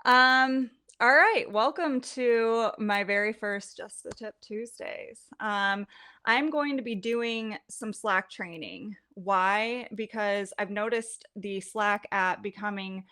Um, all right, welcome to my very first Just the Tip Tuesdays. I'm going to be doing some Slack training. Why? Because I've noticed the Slack app becoming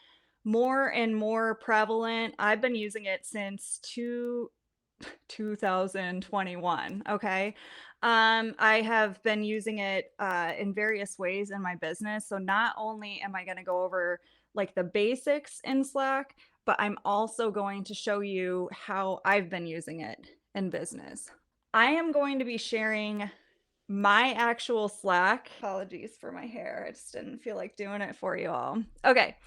more and more prevalent. I've been using it since 2021. Okay. I have been using it in various ways in my business. So not only am I going to go over like the basics in Slack, but I'm also going to show you how I've been using it in business. I am going to be sharing my actual Slack. Apologies for my hair. I just didn't feel like doing it for you all. Okay.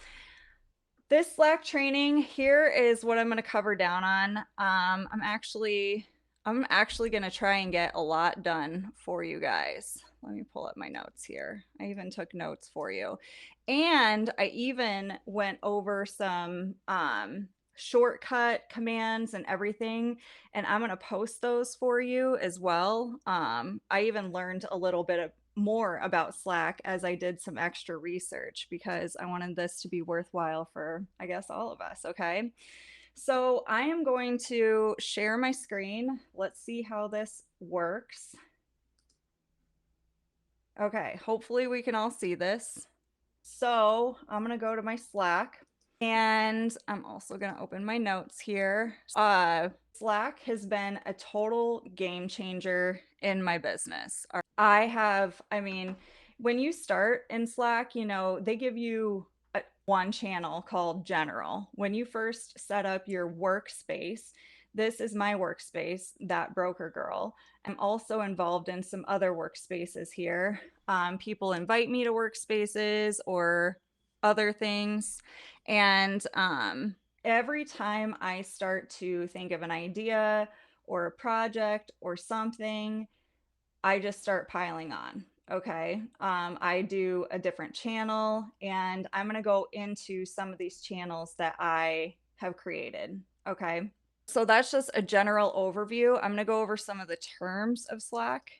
This Slack training here is what I'm going to cover down on. I'm actually going to try and get a lot done for you guys. Let me pull up my notes here. I even took notes for you. And I even went over some shortcut commands and everything, and I'm going to post those for you as well. I even learned a little bit more about Slack as I did some extra research because I wanted this to be worthwhile for, I guess, all of us. Okay. So I am going to share my screen. Let's see how this works. Okay. Hopefully we can all see this. So I'm going to go to my Slack and I'm also going to open my notes here. Slack has been a total game changer in my business. When you start in Slack, they give you one channel called General. When you first set up your workspace, this is my workspace, that broker girl. I'm also involved in some other workspaces here. People invite me to workspaces or other things. And every time I start to think of an idea or a project or something, I just start piling on. Okay. I do a different channel and I'm going to go into some of these channels that I have created. Okay. So that's just a general overview. I'm going to go over some of the terms of Slack.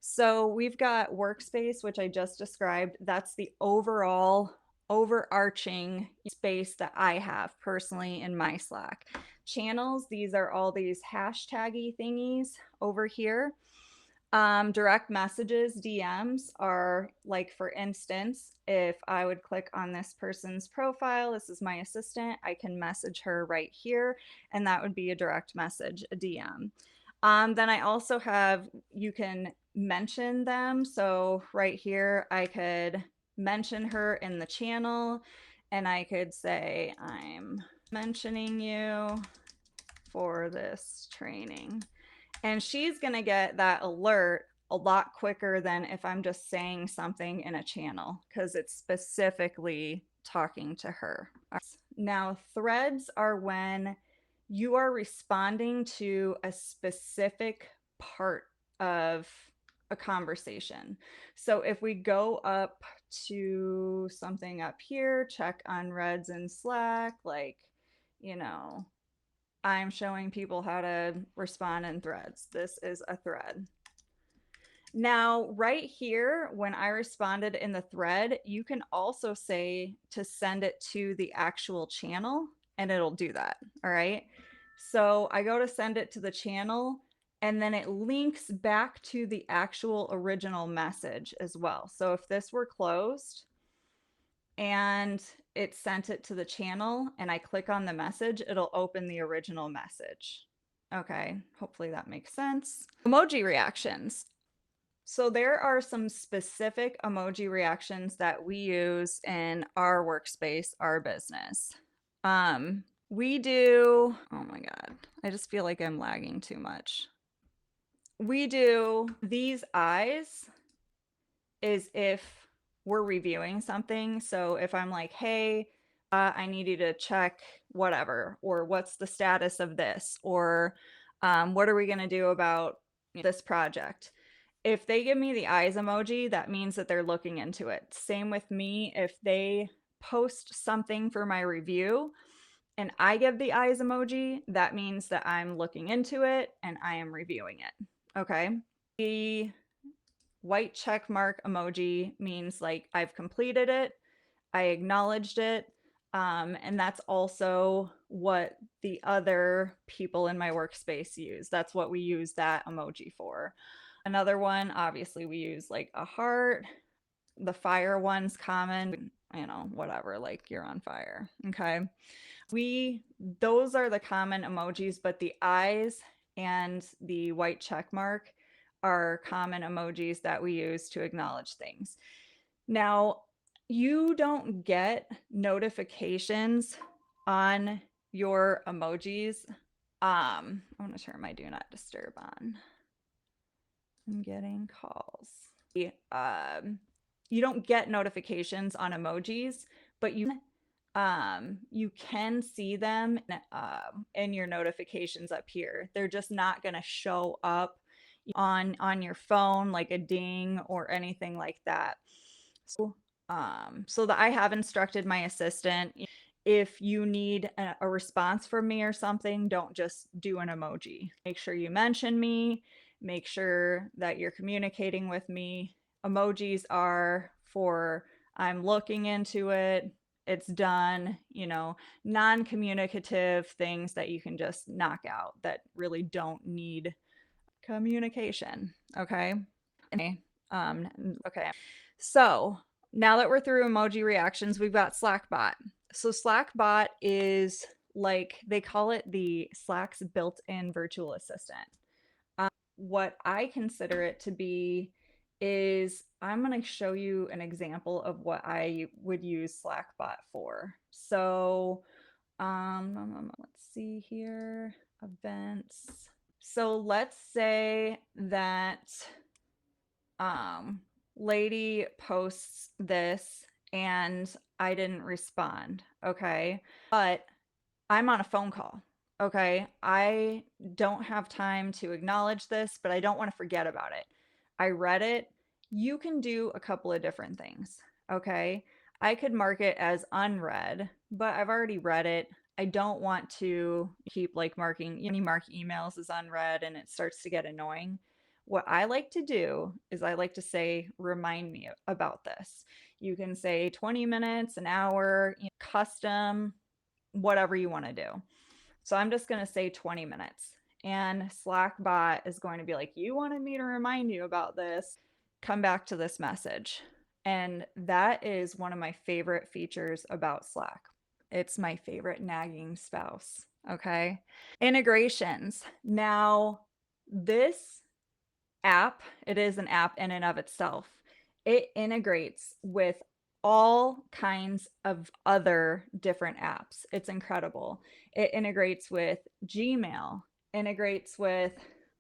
So we've got workspace, which I just described. That's the overall overarching space that I have personally in my Slack. Channels, these are all these hashtaggy thingies over here. Direct messages, DMs are like, for instance, if I would click on this person's profile, this is my assistant, I can message her right here, and that would be a direct message, a DM. Then I also have, you can mention them. So right here, I could mention her in the channel, and I could say, I'm mentioning you for this training. And she's going to get that alert a lot quicker than if I'm just saying something in a channel because it's specifically talking to her. Now, threads are when you are responding to a specific part of a conversation. So if we go up to something up here, check unreads in Slack, like, you know, I'm showing people how to respond in threads. This is a thread. Now, right here, when I responded in the thread, you can also say to send it to the actual channel and it'll do that. All right. So I go to send it to the channel and then it links back to the actual original message as well. So if this were closed and it sent it to the channel and I click on the message, it'll open the original message. Okay, hopefully that makes sense. Emoji reactions. So there are some specific emoji reactions that we use in our workspace, our business. We do, oh my God, I just feel like I'm lagging too much. We do these eyes is if we're reviewing something. So if I'm like, hey, I need you to check whatever, or what's the status of this, or what are we going to do about this project? If they give me the eyes emoji, that means that they're looking into it. Same with me. If they post something for my review and I give the eyes emoji, that means that I'm looking into it and I am reviewing it. Okay. The white check mark emoji means like I've completed it, I acknowledged it, And that's also what the other people in my workspace use. That's what we use that emoji for. Another one, obviously, we use like a heart. The fire one's common, whatever, like you're on fire. Okay. Those are the common emojis, but the eyes and the white check mark are common emojis that we use to acknowledge things. Now, you don't get notifications on your emojis. I'm going to turn my do not disturb on. I'm getting calls. You don't get notifications on emojis, but you can see them in your notifications up here. They're just not going to show up on your phone like a ding or anything like that. So that I have instructed my assistant, if you need a response from me or something, don't just do an emoji. Make sure you mention me, make sure that you're communicating with me. Emojis are for I'm looking into it, it's done, non-communicative things that you can just knock out that really don't need communication. Okay. Okay. So now that we're through emoji reactions, we've got Slackbot. So Slackbot is like, they call it the Slack's built-in virtual assistant. What I consider it to be is, I'm going to show you an example of what I would use Slackbot for. So let's see here, events. So let's say that lady posts this and I didn't respond, okay? But I'm on a phone call, okay? I don't have time to acknowledge this, but I don't want to forget about it. I read it. You can do a couple of different things, okay? I could mark it as unread, but I've already read it. I don't want to keep like marking, mark emails as unread and it starts to get annoying. What I like to do is I like to say, remind me about this. You can say 20 minutes, an hour, custom, whatever you want to do. So I'm just going to say 20 minutes. And Slackbot is going to be like, you wanted me to remind you about this. Come back to this message. And that is one of my favorite features about Slack. It's my favorite nagging spouse. Okay. Integrations. Now, this app, it is an app in and of itself. It integrates with all kinds of other different apps. It's incredible. It integrates with Gmail, integrates with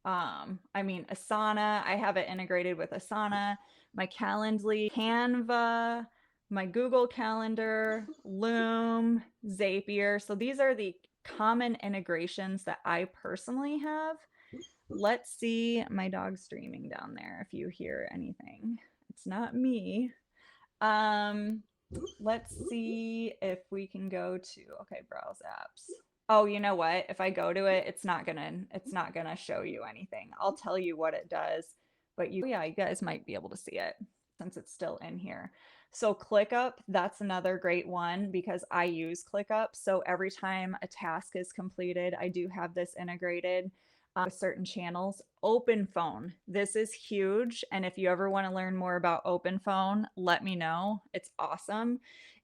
Asana. I have it integrated with Asana, my Calendly, Canva, my Google Calendar, Loom, Zapier. So these are the common integrations that I personally have. Let's see, my dog's streaming down there if you hear anything. It's not me. Let's see if we can go to, okay, browse apps. Oh, you know what? If I go to it, it's not gonna show you anything. I'll tell you what it does, but you guys might be able to see it since it's still in here. So ClickUp, that's another great one because I use ClickUp. So every time a task is completed, I do have this integrated with certain channels. Open Phone, this is huge. And if you ever want to learn more about Open Phone, let me know. It's awesome.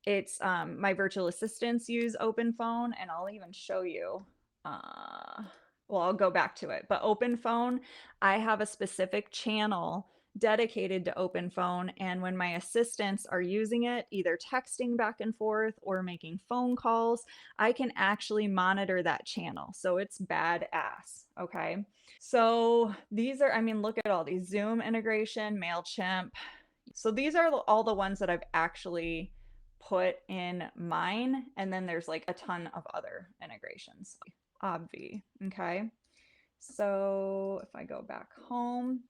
It's my virtual assistants use Open Phone, and I'll even show you. Well, I'll go back to it. But Open Phone, I have a specific channel dedicated to Open Phone, and when my assistants are using it, either texting back and forth or making phone calls, I can actually monitor that channel. So it's badass. Okay. So these are, look at all these: Zoom integration, MailChimp. So these are all the ones that I've actually put in mine. And then there's like a ton of other integrations. Obvi. Okay. So if I go back home,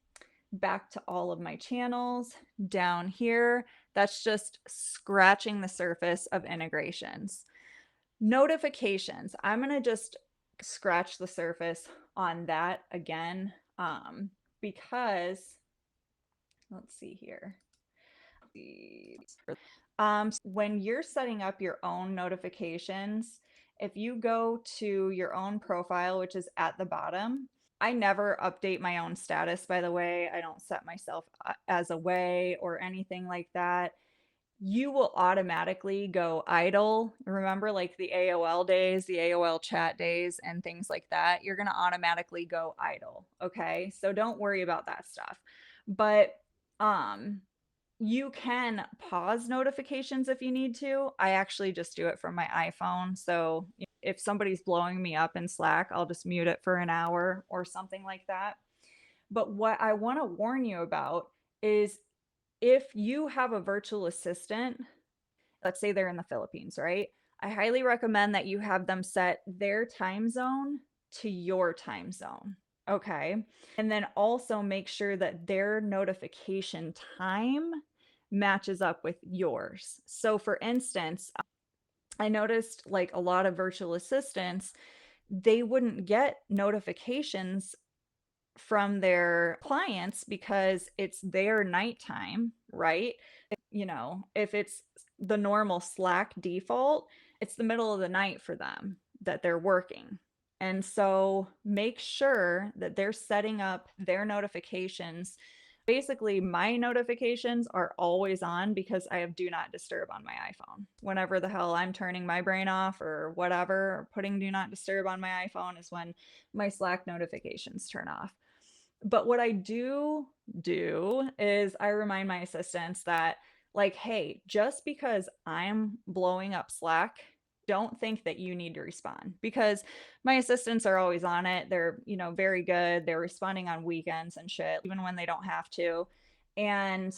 back to all of my channels down here, that's just scratching the surface of integrations. Notifications, I'm going to just scratch the surface on that again, because let's see here. When you're setting up your own notifications, if you go to your own profile, which is at the bottom, I never update my own status, by the way. I don't set myself as away or anything like that. You will automatically go idle. Remember, like the AOL days, the AOL chat days, and things like that? You're going to automatically go idle. Okay. So don't worry about that stuff. But, um, you can pause notifications if you need to. I actually just do it from my iPhone. So if somebody's blowing me up in Slack, I'll just mute it for an hour or something like that. But what I want to warn you about is if you have a virtual assistant, let's say they're in the Philippines, right? I highly recommend that you have them set their time zone to your time zone. Okay. And then also make sure that their notification time matches up with yours. So, for instance, I noticed like a lot of virtual assistants, they wouldn't get notifications from their clients because it's their nighttime, right? If it's the normal Slack default, it's the middle of the night for them that they're working. And so make sure that they're setting up their notifications. Basically, my notifications are always on because I have do not disturb on my iPhone. Whenever the hell I'm turning my brain off or whatever, or putting do not disturb on my iPhone is when my Slack notifications turn off. But what I do is I remind my assistants that, like, hey, just because I'm blowing up Slack, don't think that you need to respond because my assistants are always on it. They're, very good. They're responding on weekends and shit, even when they don't have to. And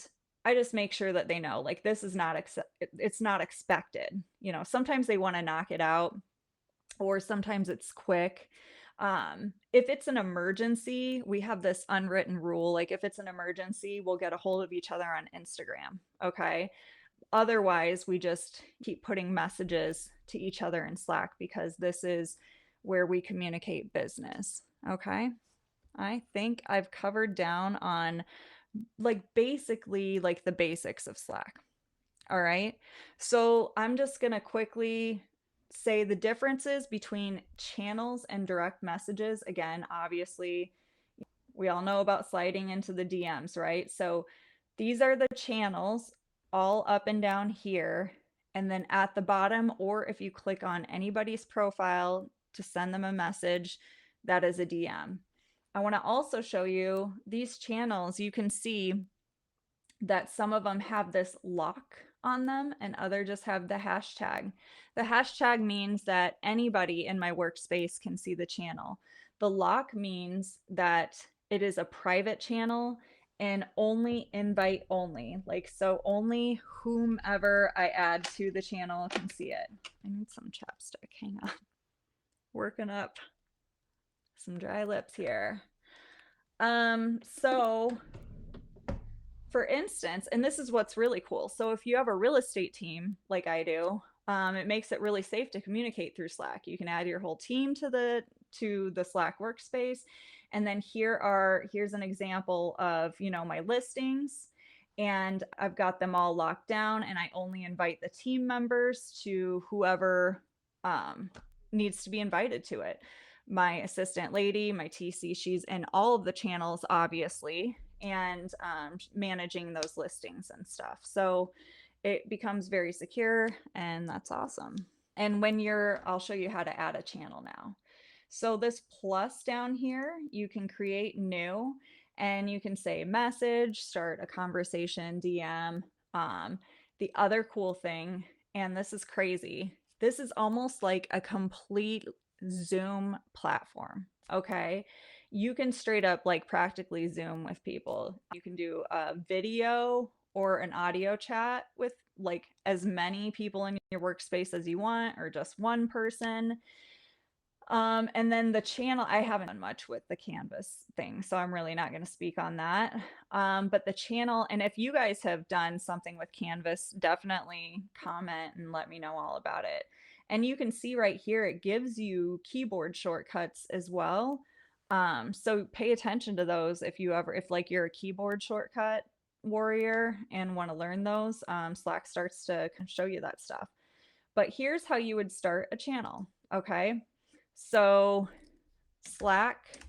I just make sure that they know, like, this is not, it's not expected. Sometimes they want to knock it out or sometimes it's quick. If it's an emergency, we have this unwritten rule. Like, if it's an emergency, we'll get a hold of each other on Instagram. Okay. Otherwise, we just keep putting messages to each other in Slack because this is where we communicate business. Okay. I think I've covered down on like basically like the basics of Slack. All right. So I'm just going to quickly say the differences between channels and direct messages. Again, obviously, we all know about sliding into the DMs, right? So these are the channels all up and down here. And then at the bottom, or if you click on anybody's profile to send them a message, that is a DM. I want to also show you these channels. You can see that some of them have this lock on them and other just have the hashtag. The hashtag means that anybody in my workspace can see the channel. The lock means that it is a private channel and only invite only. Like, so only whomever I add to the channel can see it. I need some chapstick. Hang on. Working up some dry lips here. So for instance, and this is what's really cool. So if you have a real estate team like I do, it makes it really safe to communicate through Slack. You can add your whole team to the Slack workspace. And then here's an example of, my listings, and I've got them all locked down and I only invite the team members to whoever needs to be invited to it. My assistant lady, my TC, she's in all of the channels, obviously, and managing those listings and stuff. So it becomes very secure, and that's awesome. And I'll show you how to add a channel now. So this plus down here, you can create new, and you can say message, start a conversation, DM. The other cool thing, and this is crazy, this is almost like a complete Zoom platform. Okay. You can straight up like practically Zoom with people. You can do a video or an audio chat with like as many people in your workspace as you want, or just one person. And then the channel, I haven't done much with the Canvas thing, so I'm really not going to speak on that. But the channel, and if you guys have done something with Canvas, definitely comment and let me know all about it. And you can see right here, it gives you keyboard shortcuts as well. So pay attention to those if like you're a keyboard shortcut warrior and want to learn those, Slack starts to show you that stuff. But here's how you would start a channel. Okay. So Slack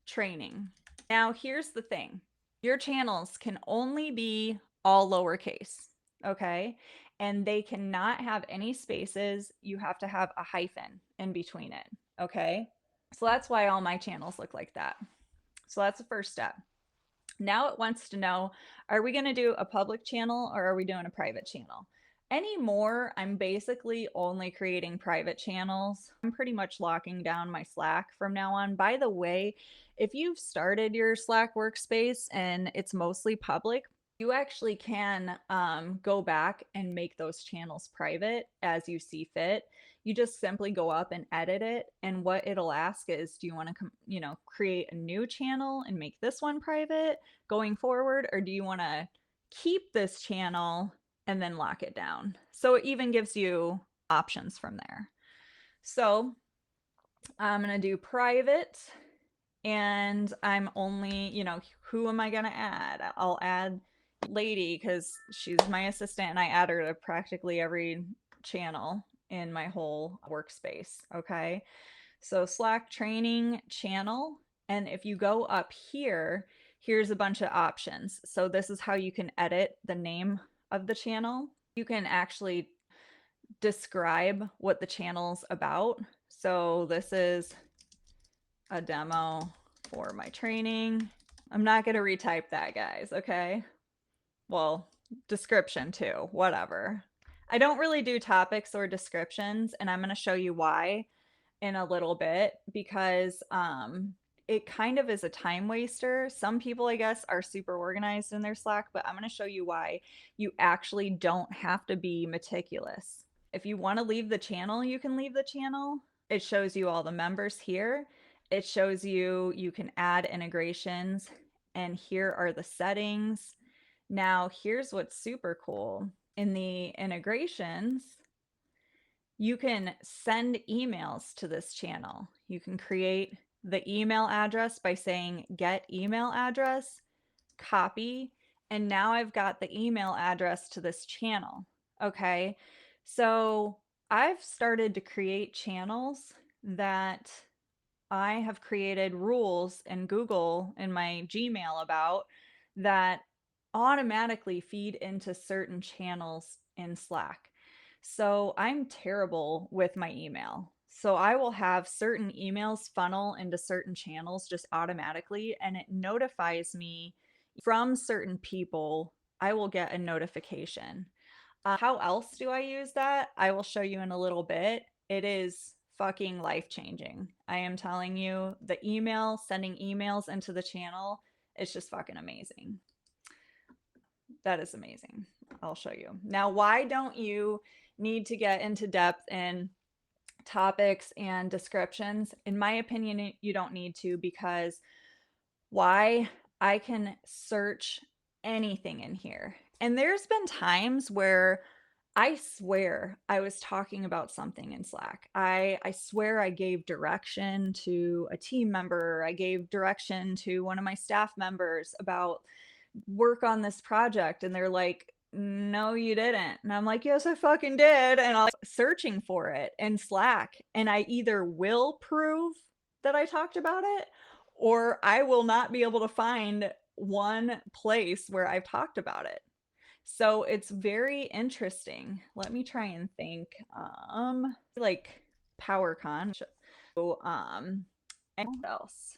training. Now, here's the thing. Your channels can only be all lowercase, okay? And they cannot have any spaces. You have to have a hyphen in between it, okay? So that's why all my channels look like that. So that's the first step. Now it wants to know, are we going to do a public channel or are we doing a private channel? Anymore, I'm basically only creating private channels. I'm pretty much locking down my Slack from now on. By the way, if you've started your Slack workspace and it's mostly public, you actually can go back and make those channels private as you see fit. You just simply go up and edit it, and what it'll ask is, do you want to create a new channel and make this one private going forward, or do you want to keep this channel and then lock it down? So it even gives you options from there. So I'm going to do private, and I'm only, who am I going to add? I'll add Lady because she's my assistant and I add her to practically every channel in my whole workspace. Okay. So Slack training channel. And if you go up here, here's a bunch of options. So this is how you can edit the name of the channel. You can actually describe what the channel's about. So this is a demo for my training. I'm not going to retype that, guys, okay? Well, description too, whatever. I don't really do topics or descriptions, and I'm going to show you why in a little bit, because it kind of is a time waster. Some people, I guess, are super organized in their Slack, but I'm going to show you why you actually don't have to be meticulous. If you want to leave the channel, you can leave the channel. It shows you all the members here. It shows you can add integrations, and here are the settings. Now, here's what's super cool. In the integrations, you can send emails to this channel. You can create the email address by saying get email address, copy, and now I've got the email address to this channel. Okay, so I've started to create channels that I have created rules in Google in my Gmail about that automatically feed into certain channels in Slack. So I'm terrible with my email. So I will have certain emails funnel into certain channels just automatically, and it notifies me from certain people. I will get a notification. How else do I use that? I will show you in a little bit. It is fucking life changing. I am telling you, the email, sending emails into the channel, it's just fucking amazing. That is amazing. I'll show you. Now, why don't you need to get into depth in topics and descriptions? In my opinion, you don't need to, because why? I can search anything in here. And there's been times where I swear I was talking about something in Slack. I swear I gave direction to a team member. I gave direction to one of my staff members about work on this project. And they're like, no, you didn't. And I'm like, yes, I fucking did. And I'm searching for it in Slack. And I either will prove that I talked about it, or I will not be able to find one place where I've talked about it. So it's very interesting. Let me try and think. Like PowerCon. So, and what else?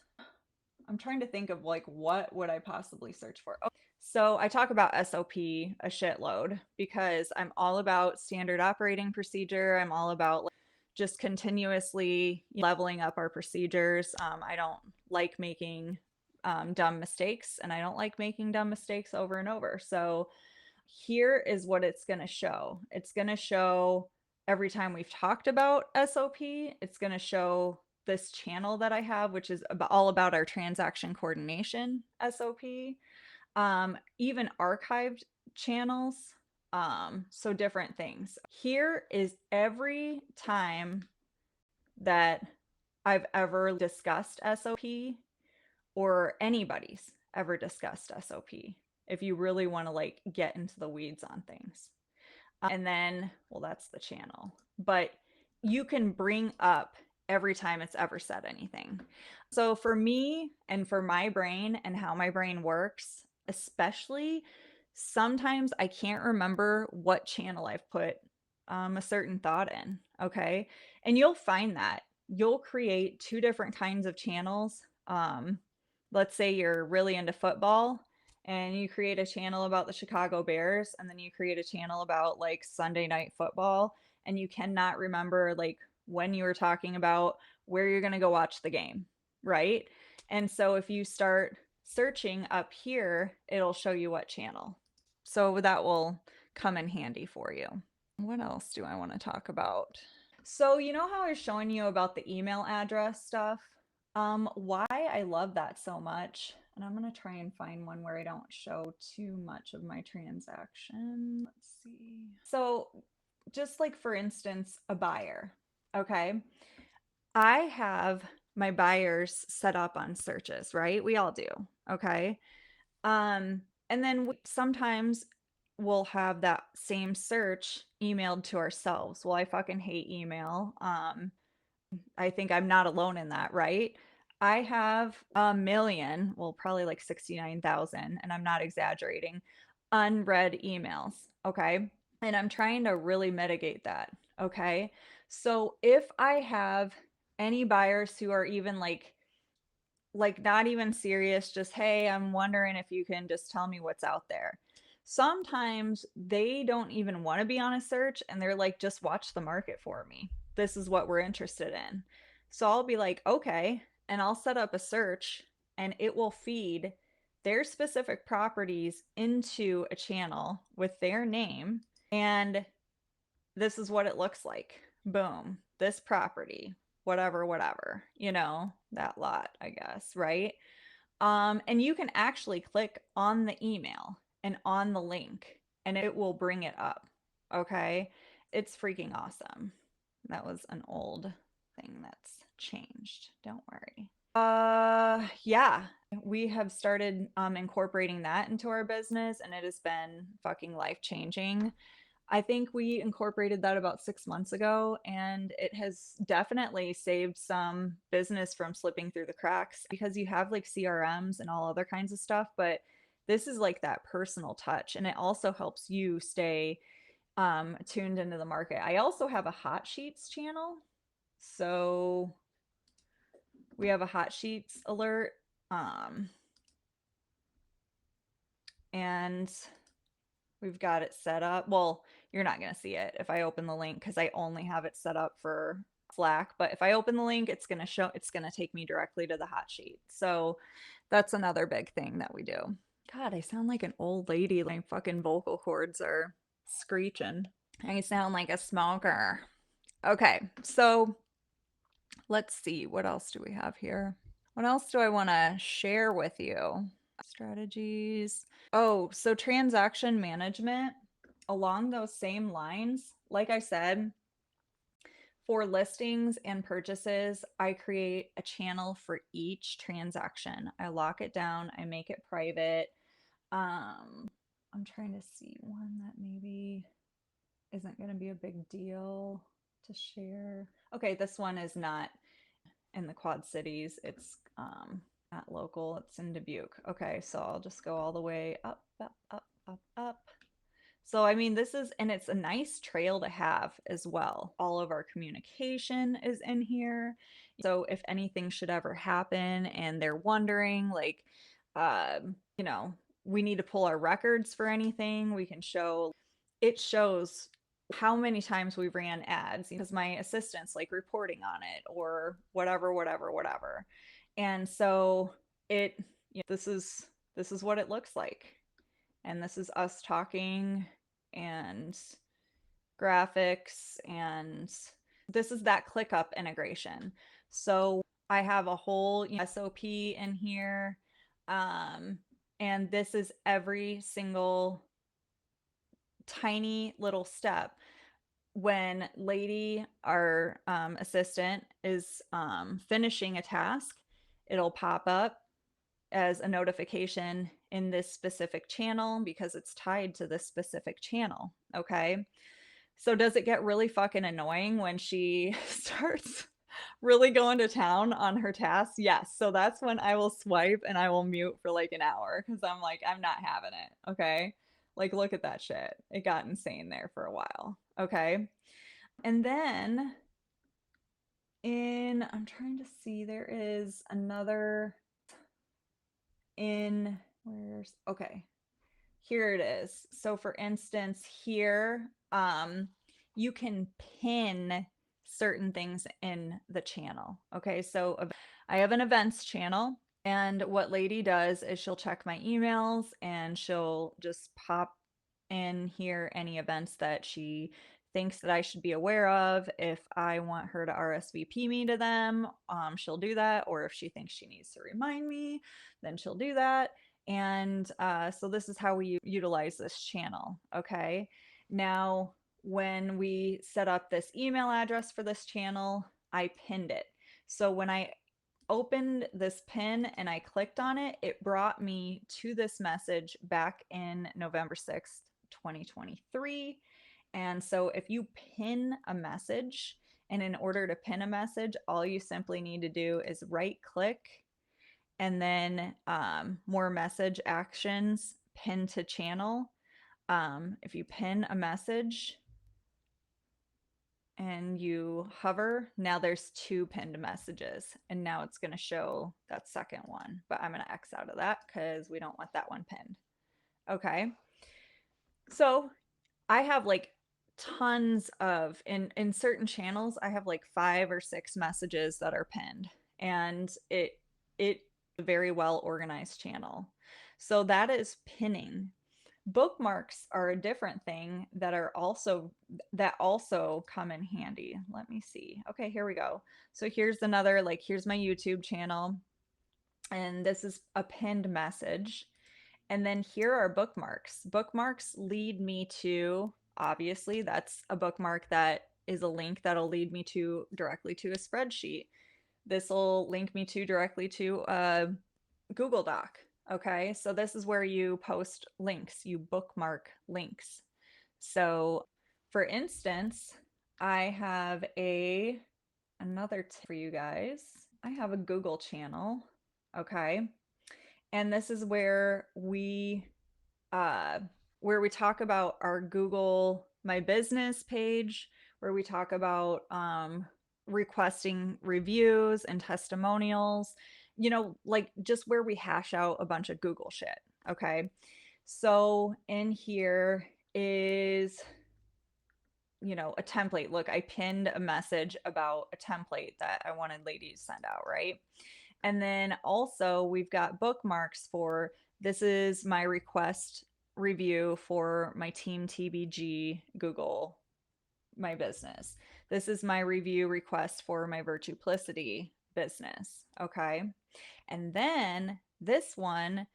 I'm trying to think of like what would I possibly search for. Oh, so I talk about SOP a shitload because I'm all about standard operating procedure. I'm all about like, just continuously leveling up our procedures. I don't like making dumb mistakes, and I don't like making dumb mistakes over and over. So here is what it's going to show. It's going to show every time we've talked about SOP, it's going to show this channel that I have, which is all about our transaction coordination SOP, even archived channels. So different things. Here is every time that I've ever discussed SOP, or anybody's ever discussed SOP. if you really want to like get into the weeds on things. And then, well, that's the channel. But you can bring up every time it's ever said anything. So for me and for my brain and how my brain works, especially sometimes I can't remember what channel I've put a certain thought in. Okay. And you'll find that you'll create two different kinds of channels. Let's say you're really into football and you create a channel about the Chicago Bears, and then you create a channel about like Sunday night football, and you cannot remember like when you were talking about where you're going to go watch the game, right? And so if you start searching up here, it'll show you what channel. So that will come in handy for you. What else do I want to talk about? So, you know how I was showing you about the email address stuff? Why I love that so much, and I'm gonna try and find one where I don't show too much of my transaction. Let's see. So, just like for instance, a buyer, okay? I have my buyers set up on searches, right? We all do, okay? And then sometimes we'll have that same search emailed to ourselves. Well, I fucking hate email. I think I'm not alone in that, right? I have a million, well, probably like 69,000, and I'm not exaggerating, unread emails. Okay. And I'm trying to really mitigate that. Okay. So if I have any buyers who are even like not even serious, just, hey, I'm wondering if you can just tell me what's out there. Sometimes they don't even want to be on a search and they're like, just watch the market for me. This is what we're interested in. So I'll be like, okay. And I'll set up a search and it will feed their specific properties into a channel with their name. And this is what it looks like. Boom. This property, whatever, whatever, that lot, I guess, right? And you can actually click on the email and on the link and it will bring it up. Okay. It's freaking awesome. That was an old thing that's changed. Don't worry. Yeah, we have started incorporating that into our business and it has been fucking life changing. I think we incorporated that about 6 months ago, and it has definitely saved some business from slipping through the cracks because you have like CRMs and all other kinds of stuff, but this is like that personal touch, and it also helps you stay tuned into the market. I also have a hot sheets channel, so we have a hot sheets alert, and we've got it set up. Well, you're not going to see it if I open the link because I only have it set up for Slack. But if I open the link, it's going to take me directly to the hot sheet. So that's another big thing that we do. God, I sound like an old lady. My fucking vocal cords are screeching. I sound like a smoker. Okay, so let's see. What else do we have here? What else do I want to share with you? Strategies. Oh, so transaction management along those same lines. Like I said, for listings and purchases, I create a channel for each transaction. I lock it down, I make it private. I'm trying to see one that maybe isn't going to be a big deal to share. Okay, this one is not in the Quad Cities. It's not local. It's in Dubuque. Okay, so I'll just go all the way up, up, up, up, up. So, I mean, and it's a nice trail to have as well. All of our communication is in here. So, if anything should ever happen and they're wondering, like, you know, we need to pull our records for anything, we can it shows how many times we ran ads because my assistant's like reporting on it or whatever, whatever, whatever. And so this is what it looks like. And this is us talking and graphics, and this is that ClickUp integration. So I have a whole SOP in here. And this is every single tiny little step. When Lady, our assistant, is finishing a task, it'll pop up as a notification in this specific channel because it's tied to this specific channel. Okay. So does it get really fucking annoying when she starts really going to town on her tasks? Yes. So that's when I will swipe and I will mute for like an hour because I'm like, I'm not having it. Okay. Like, look at that shit. It got insane there for a while. Okay. And then I'm trying to see, there is another okay, here it is. So for instance, here, you can pin certain things in the channel. Okay, so I have an events channel, and what Lady does is she'll check my emails and she'll just pop in here any events that she thinks that I should be aware of. If I want her to RSVP me to them, she'll do that. Or if she thinks she needs to remind me, then she'll do that. And so this is how we utilize this channel. Okay. Now, when we set up this email address for this channel, I pinned it. So when I opened this pin and I clicked on it, it brought me to this message back in November 6th, 2023. And so if you pin a message, and in order to pin a message, all you simply need to do is right click and then more message actions, pin to channel. If you pin a message and you hover, now there's two pinned messages, and now it's going to show that second one, but I'm going to X out of that because we don't want that one pinned. Okay. So I have like tons of, in certain channels, I have like 5 or 6 messages that are pinned, and it a very well organized channel. So that is pinning. Bookmarks are a different thing that also come in handy. Let me see. Okay, here we go. So here's another, like, here's my YouTube channel, and this is a pinned message. And then here are bookmarks. Bookmarks lead me to, obviously, that's a bookmark that is a link that'll lead me to directly to a spreadsheet. This will link me to directly to a Google Doc. Okay, so this is where you post links, you bookmark links. So for instance, I have another tip for you guys. I have a Google channel. Okay. And this is uh where we talk about our Google My Business page, where we talk about requesting reviews and testimonials, like just where we hash out a bunch of Google shit. Okay. So in here is, a template. Look, I pinned a message about a template that I wanted Lady to send out, right? And then also we've got bookmarks for, this is my request review for my Team TBG Google My Business. This is my review request for my Virtuplicity business. Okay. And then this one,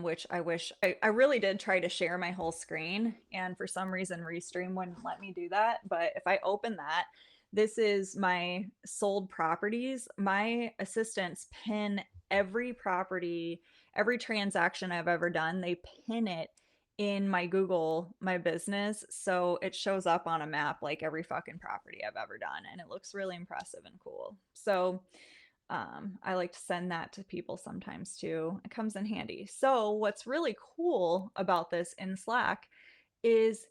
which I wish I really did try to share my whole screen, and for some reason Restream wouldn't let me do that. But if I open that, this is my sold properties. My assistants pin every property, every transaction I've ever done, they pin it in my Google My Business, so it shows up on a map like every fucking property I've ever done, and it looks really impressive and cool. So I like to send that to people sometimes too. It comes in handy. So what's really cool about this in Slack is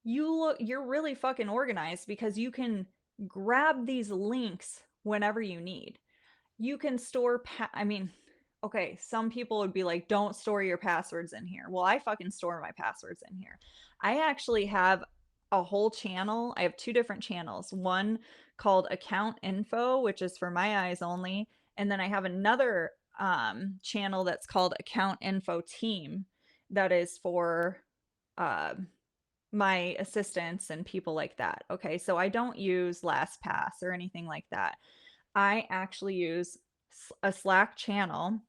you're really fucking organized because you can grab these links whenever you need. You can store okay, some people would be like, don't store your passwords in here. Well, I fucking store my passwords in here. I actually have a whole channel. I have 2 different channels. One called account info, which is for my eyes only. And then I have another channel that's called account info team that is for my assistants and people like that. Okay, so I don't use LastPass or anything like that. I actually use a Slack channel,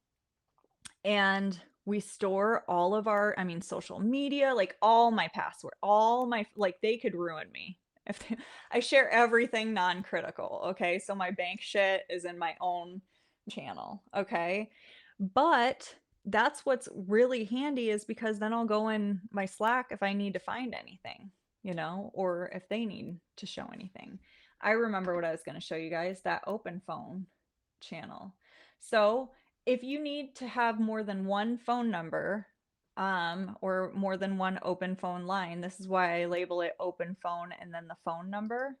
and we store all of our, social media, like all my password, all my, like, they could ruin me if I share everything non-critical. Okay, so my bank shit is in my own channel. Okay, but that's what's really handy, is because then I'll go in my Slack if I need to find anything, or if they need to show anything. I remember what I was going to show you guys, that open phone channel. So if you need to have more than one phone number, or more than one open phone line, this is why I label it open phone and then the phone number.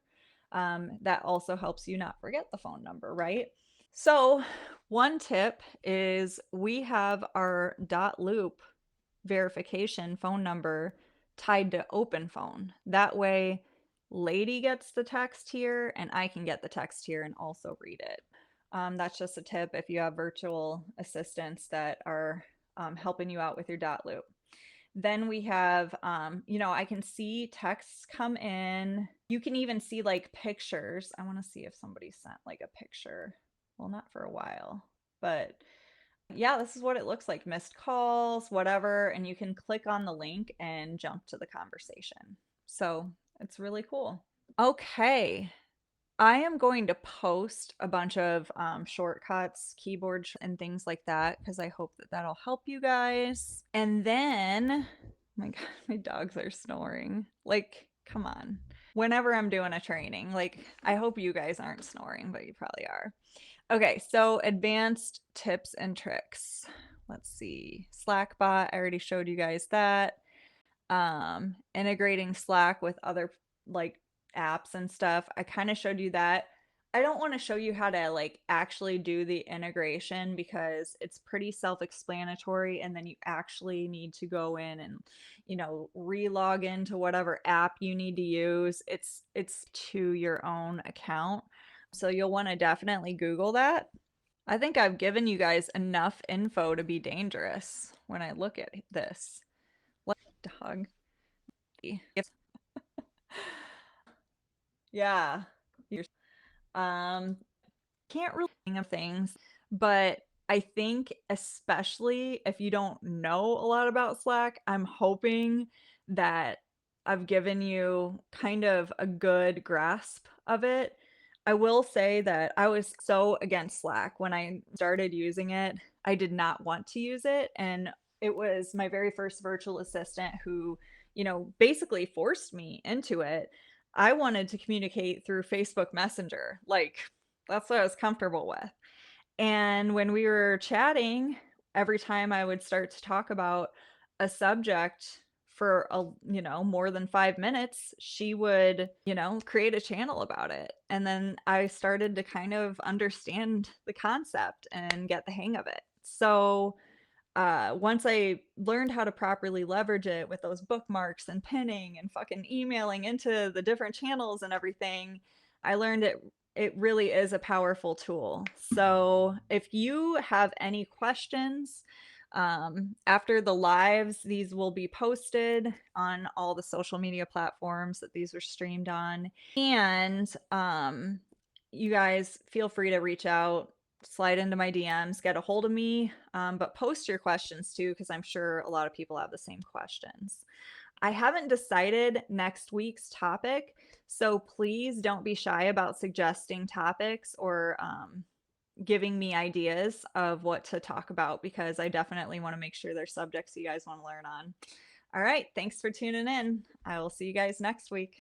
That also helps you not forget the phone number, right? So, one tip is we have our .loop verification phone number tied to open phone. That way, lady gets the text here and I can get the text here and also read it. That's just a tip if you have virtual assistants that are helping you out with your .loop. Then we have, I can see texts come in. You can even see like pictures. I want to see if somebody sent like a picture. Well, not for a while, but yeah, this is what it looks like. Missed calls, whatever. And you can click on the link and jump to the conversation. So it's really cool. Okay. I am going to post a bunch of shortcuts, keyboard and things like that because I hope that that'll help you guys. And then, oh my God, my dogs are snoring. Like, come on. Whenever I'm doing a training, like, I hope you guys aren't snoring, but you probably are. Okay, so advanced tips and tricks. Let's see. Slackbot, I already showed you guys that. Integrating Slack with other like apps and stuff. I kind of showed you that. I don't want to show you how to like actually do the integration because it's pretty self-explanatory, and then you actually need to go in and re-log into whatever app you need to use. It's to your own account. So you'll want to definitely Google that. I think I've given you guys enough info to be dangerous when I look at this. Like dog. Yeah. Um, can't really think of things, but I think especially if you don't know a lot about Slack, I'm hoping that I've given you kind of a good grasp of it. I will say that I was so against Slack when I started using it. I did not want to use it, and it was my very first virtual assistant who, basically forced me into it. I wanted to communicate through Facebook Messenger. Like, that's what I was comfortable with. And when we were chatting, every time I would start to talk about a subject for more than 5 minutes, she would, create a channel about it. And then I started to kind of understand the concept and get the hang of it. So once I learned how to properly leverage it with those bookmarks and pinning and fucking emailing into the different channels and everything, I learned it really is a powerful tool. So if you have any questions, after the lives, these will be posted on all the social media platforms that these were streamed on. And you guys feel free to reach out, slide into my DMs, get a hold of me, but post your questions too, because I'm sure a lot of people have the same questions. I haven't decided next week's topic, so please don't be shy about suggesting topics or giving me ideas of what to talk about, because I definitely want to make sure there's subjects you guys want to learn on. All right, thanks for tuning in. I will see you guys next week.